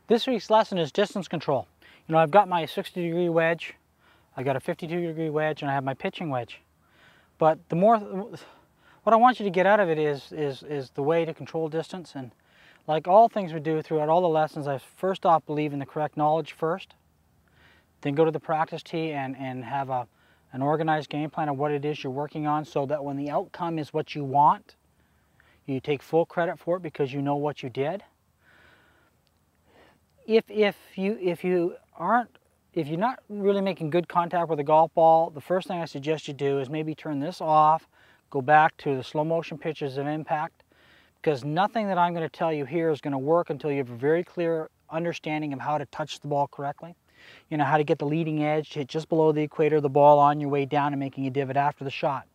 This week's lesson is distance control. You know, I've got my 60-degree wedge, I got a 52-degree wedge, and I have my pitching wedge. But what I want you to get out of it is the way to control distance. And like all things we do throughout all the lessons, I first off believe in the correct knowledge first, then go to the practice tee and have an organized game plan of what it is you're working on, so that when the outcome is what you want, you take full credit for it because you know what you did. If you're not really making good contact with a golf ball, the first thing I suggest you do is maybe turn this off, go back to the slow motion pitches of impact, because nothing that I'm going to tell you here is going to work until you have a very clear understanding of how to touch the ball correctly. You know, how to get the leading edge to hit just below the equator of the ball on your way down and making a divot after the shot.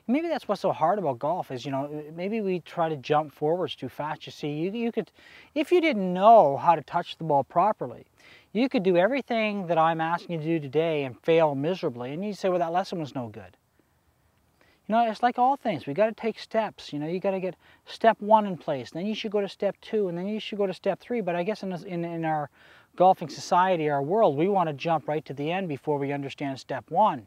Maybe that's what's so hard about golf is, you know, maybe we try to jump forwards too fast. You see, you could, if you didn't know how to touch the ball properly, you could do everything that I'm asking you to do today and fail miserably, and you'd say, well, that lesson was no good. You know, it's like all things. We got to take steps. You know, you got to get step 1 in place, then you should go to step 2, and then you should go to step 3. But I guess in our golfing society, our world, we want to jump right to the end before we understand step 1.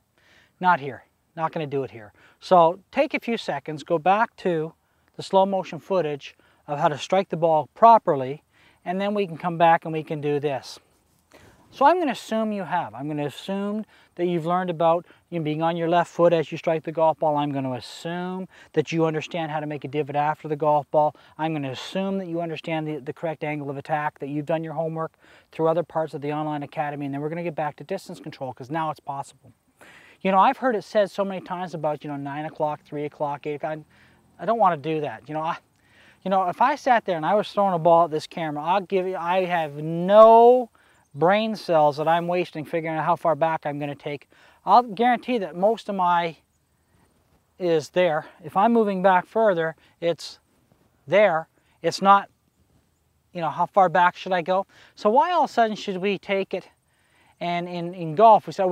Not here. Not going to do it here. So take a few seconds, go back to the slow motion footage of how to strike the ball properly, and then we can come back and we can do this. So I'm going to assume you have. I'm going to assume that you've learned about being on your left foot as you strike the golf ball. I'm going to assume that you understand how to make a divot after the golf ball. I'm going to assume that you understand the correct angle of attack, that you've done your homework through other parts of the online academy, and then we're going to get back to distance control because now it's possible. You know, I've heard it said so many times about, 9 o'clock, 3 o'clock, 8 o'clock. I don't want to do that. You know, if I sat there and I was throwing a ball at this camera, I have no brain cells that I'm wasting figuring out how far back I'm going to take. I'll guarantee that most of my is there. If I'm moving back further, it's there. It's not, how far back should I go? So why all of a sudden should we take it? And in golf, we said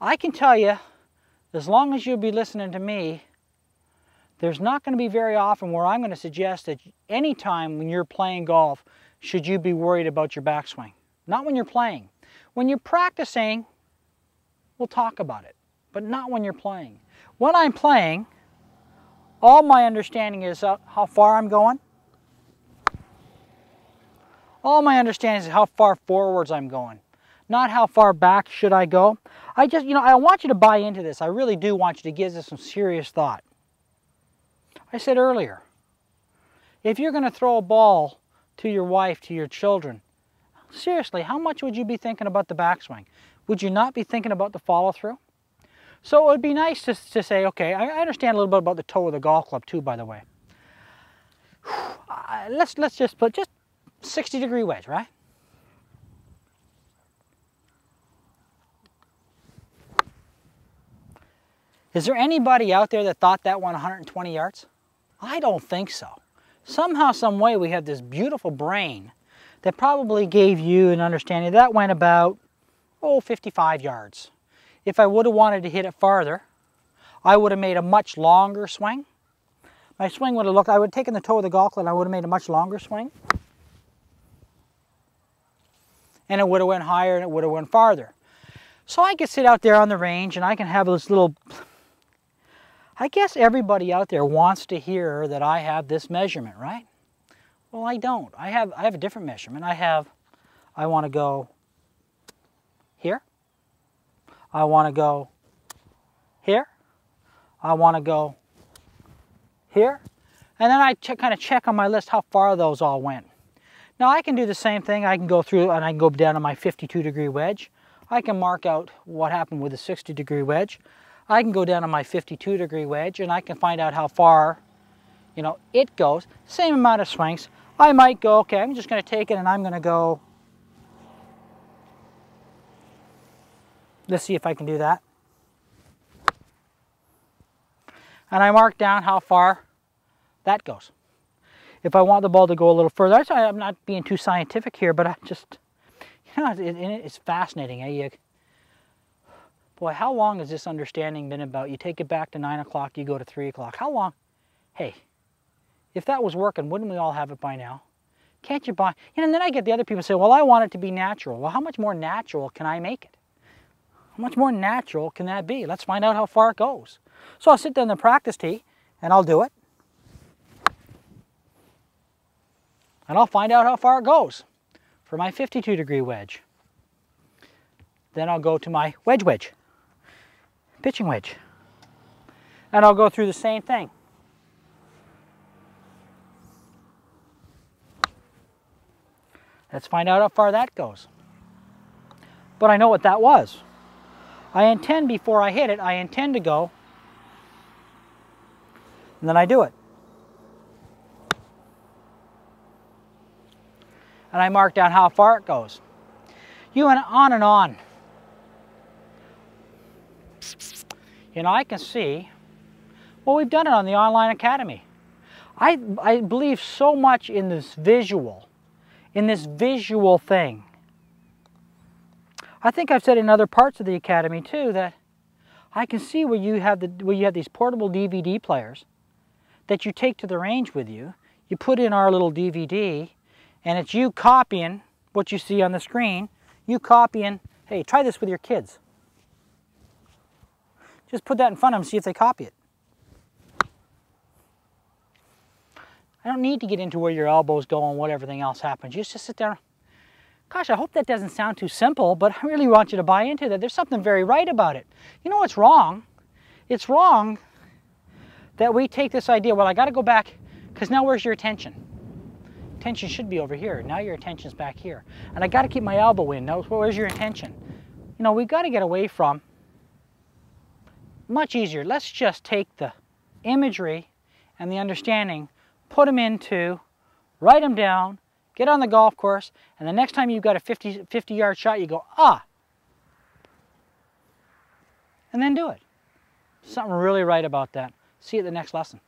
I can tell you, as long as you'll be listening to me, there's not going to be very often where I'm going to suggest that any time when you're playing golf should you be worried about your backswing. Not when you're playing. When you're practicing, we'll talk about it, but not when you're playing. When I'm playing, all my understanding is how far I'm going. All my understanding is how far forwards I'm going. Not how far back should I go. I want you to buy into this. I really do want you to give this some serious thought. I said earlier, if you're going to throw a ball to your wife, to your children, seriously, how much would you be thinking about the backswing? Would you not be thinking about the follow-through? So it would be nice to say, okay, I understand a little bit about the toe of the golf club too, by the way. Let's just put 60-degree wedge, right? Is there anybody out there that thought that went 120 yards? I don't think so. Somehow, some way, we have this beautiful brain that probably gave you an understanding that went about, 55 yards. If I would have wanted to hit it farther, I would have made a much longer swing. My swing would have looked, I would have taken the toe of the golf club and I would have made a much longer swing. And it would have went higher and it would have went farther. So I could sit out there on the range and I can have this little... I guess everybody out there wants to hear that I have this measurement, right? Well, I don't. I have a different measurement. I want to go here. I want to go here. I want to go here. And then I kind of check on my list how far those all went. Now I can do the same thing. I can go through and I can go down to my 52-degree wedge. I can mark out what happened with the 60-degree wedge. I can go down to my 52-degree wedge and I can find out how far, it goes. Same amount of swings. I might go, okay, I'm just going to take it and I'm going to go. Let's see if I can do that. And I mark down how far that goes. If I want the ball to go a little further, I'm not being too scientific here, but I just, it's fascinating. Boy, how long has this understanding been about? You take it back to 9 o'clock, you go to 3 o'clock. How long? Hey, if that was working, wouldn't we all have it by now? Can't you buy, and then I get the other people say, well, I want it to be natural. Well, how much more natural can I make it? How much more natural can that be? Let's find out how far it goes. So I'll sit down in the practice tee and I'll do it. And I'll find out how far it goes for my 52-degree wedge. Then I'll go to my wedge, pitching wedge. And I'll go through the same thing. Let's find out how far that goes. But I know what that was. I intend, before I hit it, I intend to go, and then I do it. And I mark down how far it goes. You went on and on. You know, I can see, well, we've done it on the Online Academy. I believe so much in this visual thing. I think I've said in other parts of the Academy too that I can see where you have these portable DVD players that you take to the range with you. You put in our little DVD, and it's you copying what you see on the screen. You copying, hey, try this with your kids. Just put that in front of them, see if they copy it. I don't need to get into where your elbows go and what everything else happens. You just sit there. Gosh, I hope that doesn't sound too simple, but I really want you to buy into that. There's something very right about it. You know what's wrong? It's wrong that we take this idea, well, I got to go back, because now where's your attention? Attention should be over here. Now your attention's back here. And I got to keep my elbow in. Now, where's your attention? You know, we've got to get away from, much easier. Let's just take the imagery and the understanding, put them into, write them down, get on the golf course, and the next time you've got a 50-yard shot, you go, ah, and then do it. Something really right about that. See you at the next lesson.